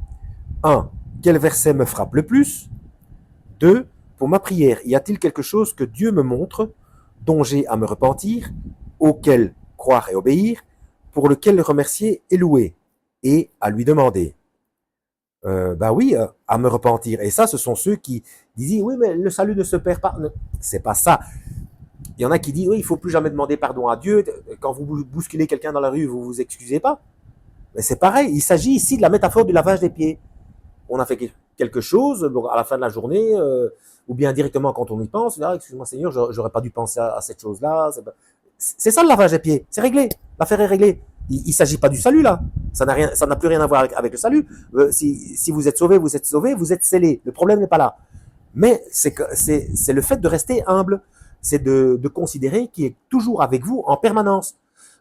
1. Quel verset me frappe le plus? 2. Pour ma prière, y a-t-il quelque chose que Dieu me montre, dont j'ai à me repentir, auquel croire et obéir, pour lequel le remercier et louer, et à lui demander? Ben oui, à me repentir. Et ça, ce sont ceux qui disent, oui, mais le salut ne se perd pas. C'est pas ça. Il y en a qui disent, oui, il faut plus jamais demander pardon à Dieu. Quand vous bousculez quelqu'un dans la rue, vous vous excusez pas. Mais c'est pareil. Il s'agit ici de la métaphore du lavage des pieds. On a fait quelque chose donc à la fin de la journée, ou bien directement quand on y pense. Là, excuse-moi Seigneur, j'aurais pas dû penser à cette chose-là. C'est ça le lavage des pieds. C'est réglé. L'affaire est réglée. Il s'agit pas du salut là. Ça n'a plus rien à voir avec le salut. Si vous êtes sauvé, vous êtes scellé. Le problème n'est pas là. Mais c'est le fait de rester humble. C'est de considérer qu'il est toujours avec vous en permanence.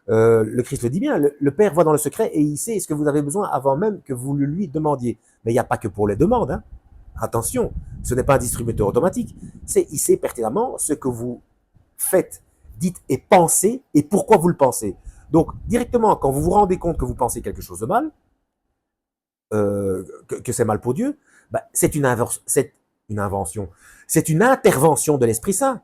Le Christ le dit bien, le Père voit dans le secret et il sait ce que vous avez besoin avant même que vous le lui demandiez. Mais il n'y a pas que pour les demandes. Hein. Attention, ce n'est pas un distributeur automatique. Il sait pertinemment ce que vous faites, dites et pensez et pourquoi vous le pensez. Donc, directement, quand vous vous rendez compte que vous pensez quelque chose de mal, que c'est mal pour Dieu, bah, c'est une invention. C'est une intervention de l'Esprit Saint.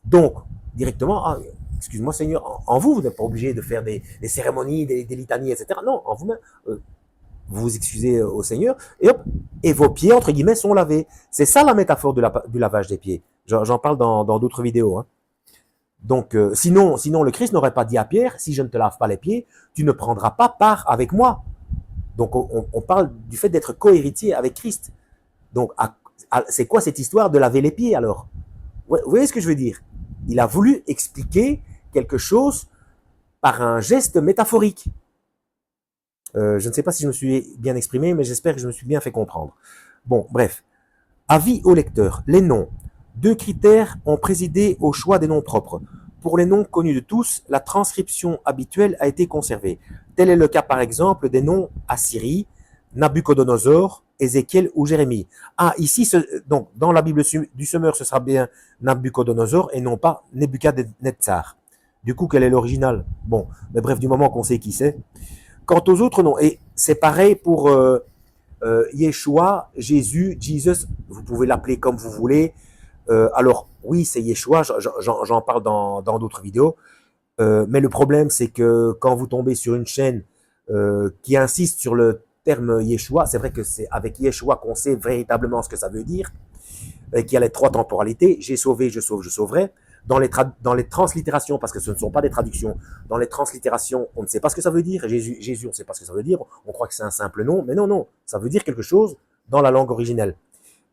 Donc, directement, excuse-moi Seigneur, en vous, vous n'êtes pas obligé de faire des cérémonies, des litanies, etc. Non, en vous-même, vous vous excusez au Seigneur, et hop, et vos pieds, entre guillemets, sont lavés. C'est ça la métaphore du lavage des pieds. J'en parle dans d'autres vidéos. Hein. Donc, sinon, le Christ n'aurait pas dit à Pierre, si je ne te lave pas les pieds, tu ne prendras pas part avec moi. Donc, on parle du fait d'être cohéritier avec Christ. Donc, c'est quoi cette histoire de laver les pieds alors? Vous voyez ce que je veux dire? Il a voulu expliquer quelque chose par un geste métaphorique. Je ne sais pas si je me suis bien exprimé, mais j'espère que je me suis bien fait comprendre. Bon, bref. Avis au lecteur. Les noms. 2 critères ont présidé au choix des noms propres. Pour les noms connus de tous, la transcription habituelle a été conservée. Tel est le cas par exemple des noms Assyrie, Nabucodonosor, Ézéchiel ou Jérémie. Ah, ici, donc dans la Bible du Semeur, ce sera bien Nabucodonosor et non pas Nebuchadnezzar. Du coup, quel est l'original? Bon, mais bref, du moment qu'on sait qui c'est. Quant aux autres noms, et c'est pareil pour Yeshua, Jésus, Jesus, vous pouvez l'appeler comme vous voulez. Alors, oui, c'est Yeshua, j'en parle dans d'autres vidéos. Mais le problème, c'est que quand vous tombez sur une chaîne qui insiste sur le terme Yeshua, c'est vrai que c'est avec Yeshua qu'on sait véritablement ce que ça veut dire, qu'il y a les 3 temporalités, j'ai sauvé, je sauve, je sauverai. Dans les translittérations, parce que ce ne sont pas des traductions, dans les translittérations, on ne sait pas ce que ça veut dire. Jésus, on ne sait pas ce que ça veut dire. On croit que c'est un simple nom, mais non, non, ça veut dire quelque chose dans la langue originelle.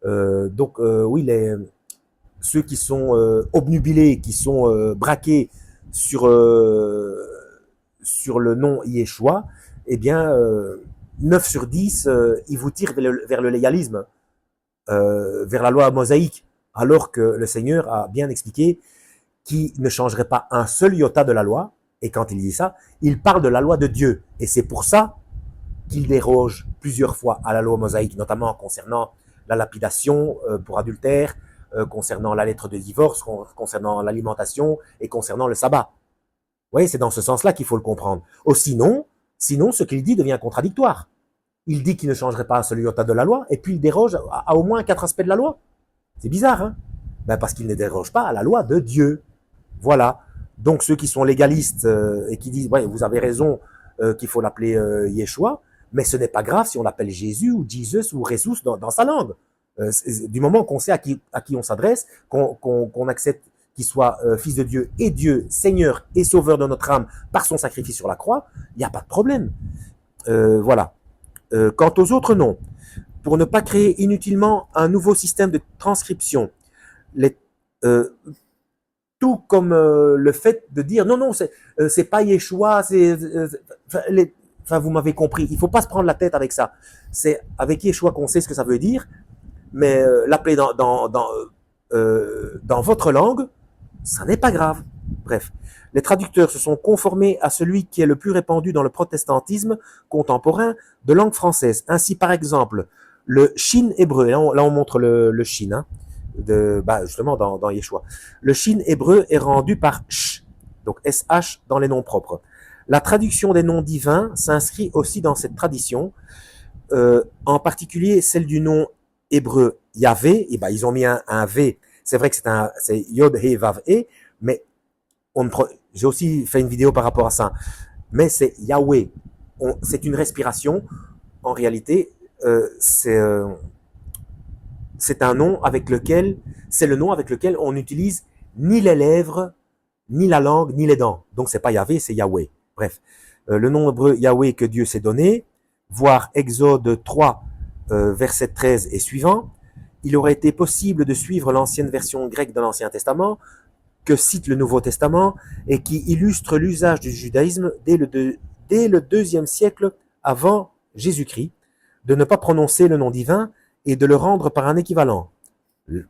Oui, ceux qui sont obnubilés, qui sont braqués sur le nom Yeshua, eh bien, 9 sur 10, ils vous tirent vers le légalisme, vers la loi mosaïque, alors que le Seigneur a bien expliqué qu'il ne changerait pas un seul iota de la loi, et quand il dit ça, il parle de la loi de Dieu, et c'est pour ça qu'il déroge plusieurs fois à la loi mosaïque, notamment concernant la lapidation pour adultère, concernant la lettre de divorce, concernant l'alimentation et concernant le sabbat. Vous voyez, c'est dans ce sens-là qu'il faut le comprendre. Sinon, ce qu'il dit devient contradictoire. Il dit qu'il ne changerait pas un seul iota de la loi, et puis il déroge à au moins 4 aspects de la loi. C'est bizarre, hein? Ben parce qu'il ne déroge pas à la loi de Dieu. Voilà. Donc ceux qui sont légalistes et qui disent, ouais, vous avez raison qu'il faut l'appeler Yeshua, mais ce n'est pas grave si on l'appelle Jésus ou Jesus ou Jesus dans sa langue. Du moment qu'on sait à qui on s'adresse, qu'on accepte qu'il soit fils de Dieu et Dieu, Seigneur et Sauveur de notre âme par son sacrifice sur la croix, il n'y a pas de problème. Voilà. Quant aux autres noms, pour ne pas créer inutilement un nouveau système de transcription, tout comme le fait de dire non, non, c'est pas Yeshua, vous m'avez compris, il ne faut pas se prendre la tête avec ça. C'est avec Yeshua qu'on sait ce que ça veut dire, mais l'appeler dans votre langue, ça n'est pas grave. Bref, les traducteurs se sont conformés à celui qui est le plus répandu dans le protestantisme contemporain de langue française. Ainsi, par exemple, le shin hébreu, là on montre le shin, hein, justement dans Yeshua. Le shin hébreu est rendu par sh, donc sh dans les noms propres. La traduction des noms divins s'inscrit aussi dans cette tradition, en particulier celle du nom hébreu Yahvé. Et ils ont mis un V. C'est vrai que c'est Yod He Vav E, mais j'ai aussi fait une vidéo par rapport à ça. Mais c'est Yahweh. C'est une respiration. En réalité, c'est un nom avec lequel, c'est le nom avec lequel on n'utilise ni les lèvres, ni la langue, ni les dents. Donc c'est pas Yahvé, c'est Yahweh. Bref, le nom hébreu Yahweh que Dieu s'est donné, voir Exode 3, verset 13 et suivant, il aurait été possible de suivre l'ancienne version grecque de l'Ancien Testament, que cite le Nouveau Testament, et qui illustre l'usage du judaïsme dès le 2e siècle avant Jésus-Christ, de ne pas prononcer le nom divin et de le rendre par un équivalent.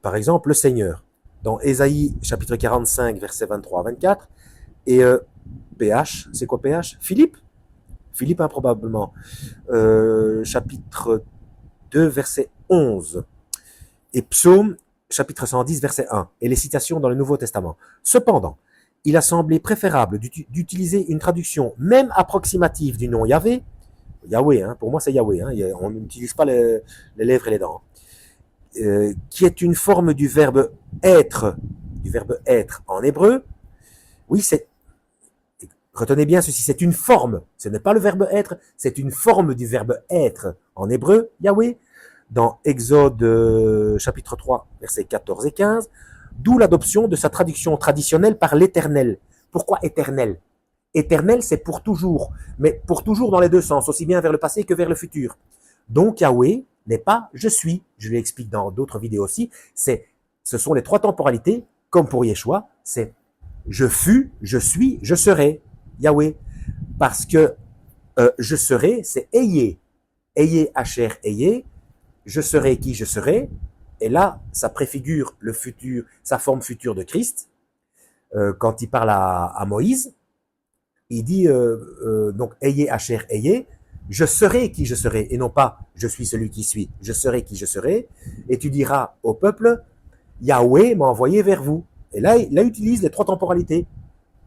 Par exemple, le Seigneur, dans Ésaïe chapitre 45, versets 23 à 24, et PH, c'est quoi PH? Philippe, improbablement. Chapitre 2, verset 11. Et Psaume, chapitre 110, verset 1. Et les citations dans le Nouveau Testament. Cependant, il a semblé préférable d'utiliser une traduction même approximative du nom Yahvé. Yahweh, hein, pour moi c'est Yahweh. Hein, on n'utilise pas les lèvres et les dents. Qui est une forme du verbe être en hébreu. Oui, retenez bien ceci, c'est une forme, ce n'est pas le verbe être, c'est une forme du verbe être en hébreu, Yahweh, dans Exode chapitre 3, versets 14 et 15, d'où l'adoption de sa traduction traditionnelle par l'éternel. Pourquoi éternel? Éternel, c'est pour toujours, mais pour toujours dans les deux sens, aussi bien vers le passé que vers le futur. Donc Yahweh n'est pas je suis, je l'explique dans d'autres vidéos aussi, ce sont les 3 temporalités, comme pour Yeshua, c'est je fus, je suis, je serai, Yahweh. Parce que je serai, c'est ayez. Ayez, Asher, ayez. Je serai qui je serai. Et là, ça préfigure le futur, sa forme future de Christ. Quand il parle à Moïse, il dit donc ayez, Asher, ayez. Je serai qui je serai. Et non pas je suis celui qui suis. Je serai qui je serai. Et tu diras au peuple, Yahweh m'a envoyé vers vous. Et là, il utilise les 3 temporalités.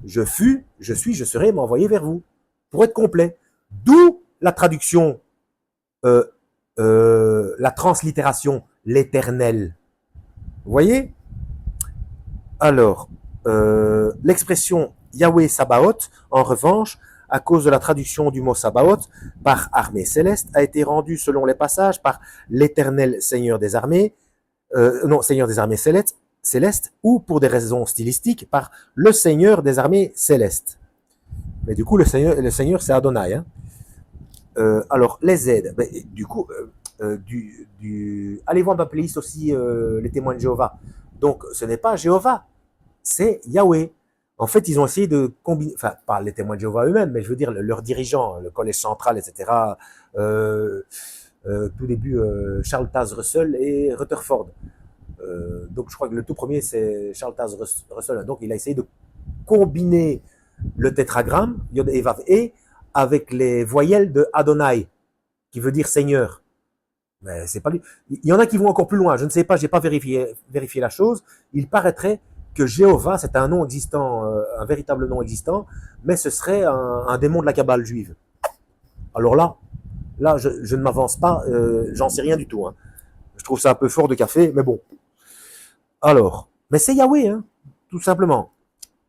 Je fus, je suis, je serai, m'a envoyé vers vous. Pour être complet. D'où la traduction, la translittération, l'éternel. Vous voyez? Alors, l'expression Yahweh Sabaoth, en revanche, à cause de la traduction du mot Sabaoth par armée céleste, a été rendue selon les passages par l'éternel Seigneur des armées, Seigneur des armées célestes, célestes ou pour des raisons stylistiques par le Seigneur des armées célestes. Mais du coup, le Seigneur c'est Adonai. Hein. Alors, les Z, ben, du coup, allez voir ma playlist aussi, les témoins de Jéhovah. Donc, ce n'est pas Jéhovah, c'est Yahweh. En fait, ils ont essayé de combiner, enfin, pas les témoins de Jéhovah eux-mêmes, mais je veux dire, leurs dirigeants, le collège central, etc., tout début, Charles Taz Russell et Rutherford. Donc, je crois que le tout premier, c'est Charles Taz Russell. Donc, il a essayé de combiner le tétragramme, Yod et Vav, et avec les voyelles de Adonai, qui veut dire Seigneur. Mais c'est pas lui. Il y en a qui vont encore plus loin. Je ne sais pas, j'ai pas vérifié la chose. Il paraîtrait que Jéhovah, c'est un nom existant, un véritable nom existant, mais ce serait un démon de la Kabbale juive. Alors là, je ne m'avance pas, j'en sais rien du tout. Hein. Je trouve ça un peu fort de café, mais bon. Alors, mais c'est Yahweh, hein, tout simplement.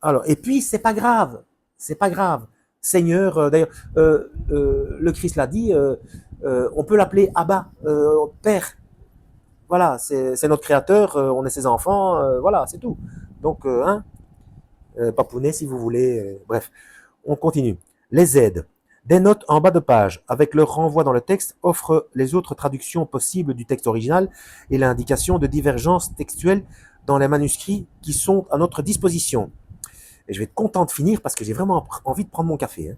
Alors, et puis c'est pas grave, c'est pas grave. Seigneur, d'ailleurs, le Christ l'a dit, on peut l'appeler Abba, Père. Voilà, c'est notre Créateur, on est ses enfants, voilà, c'est tout. Donc, papounet si vous voulez. Bref, on continue. Les aides. Des notes en bas de page, avec leur renvoi dans le texte, offrent les autres traductions possibles du texte original et l'indication de divergences textuelles dans les manuscrits qui sont à notre disposition. Et je vais être content de finir parce que j'ai vraiment envie de prendre mon café. Hein.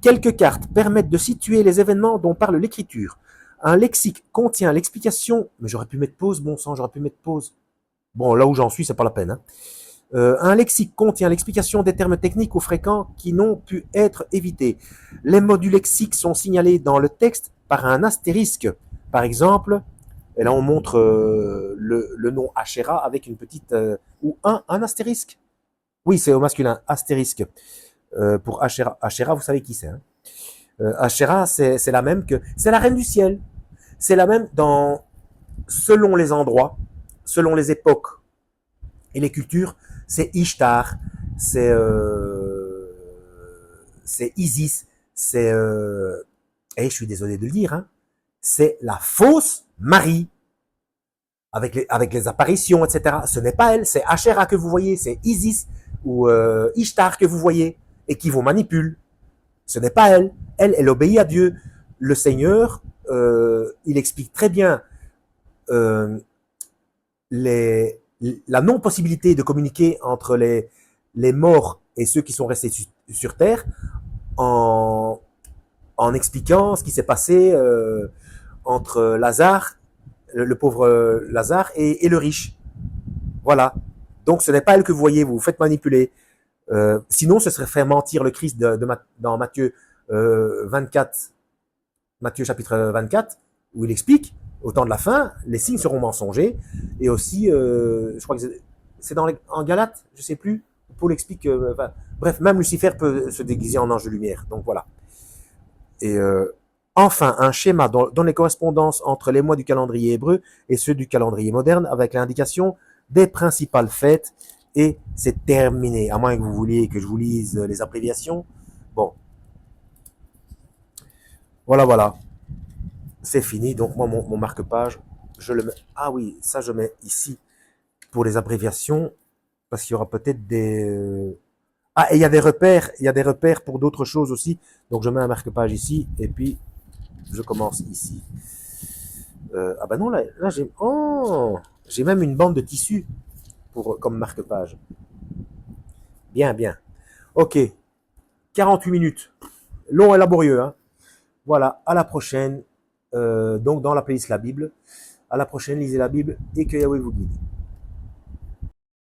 Quelques cartes permettent de situer les événements dont parle l'écriture. Un lexique contient l'explication... Mais j'aurais pu mettre pause, bon sang, j'aurais pu mettre pause. Bon, là où j'en suis, c'est pas la peine. Hein. Un lexique contient l'explication des termes techniques ou fréquents qui n'ont pu être évités. Les mots du lexique sont signalés dans le texte par un astérisque. Par exemple, et là on montre le nom Asherah avec une petite... ou un astérisque. Oui, c'est au masculin, astérisque. Pour Asherah. Asherah, vous savez qui c'est. Hein. Asherah, c'est la même que... C'est la reine du ciel. C'est la même selon les endroits, selon les époques et les cultures. C'est Ishtar, c'est Isis, c'est... je suis désolé de le dire, hein, c'est la fausse Marie. Avec les apparitions, etc. Ce n'est pas elle, c'est Asherah que vous voyez, c'est Isis ou Ishtar que vous voyez et qui vous manipule. Ce n'est pas elle. Elle obéit à Dieu. Le Seigneur, il explique très bien la non-possibilité de communiquer entre les morts et ceux qui sont restés sur Terre en expliquant ce qui s'est passé entre Lazare, le pauvre Lazare et le riche. Voilà. Donc ce n'est pas elle que vous voyez, vous vous faites manipuler. Sinon, ce serait faire mentir le Christ dans Matthieu 24, Matthieu chapitre 24, où il explique, au temps de la fin, les signes seront mensongers. Et aussi, je crois que c'est en Galates, je ne sais plus, Paul explique, bref, même Lucifer peut se déguiser en ange de lumière. Donc voilà. Et enfin, un schéma dans les correspondances entre les mois du calendrier hébreu et ceux du calendrier moderne, avec l'indication des principales fêtes. Et c'est terminé, à moins que vous vouliez que je vous lise les abréviations. Bon. Voilà. C'est fini. Donc moi, mon marque-page, je le mets... Ah oui, ça je mets ici pour les abréviations, parce qu'il y aura peut-être des... Ah, et il y a des repères pour d'autres choses aussi. Donc je mets un marque-page ici, et puis je commence ici. Ah bah non, là j'ai... Oh, j'ai même une bande de tissu comme marque-page. Bien. Ok. 48 minutes. Long et laborieux. Hein. Voilà, à la prochaine. Donc dans la playlist La Bible. À la prochaine, lisez la Bible et que Yahweh vous guide.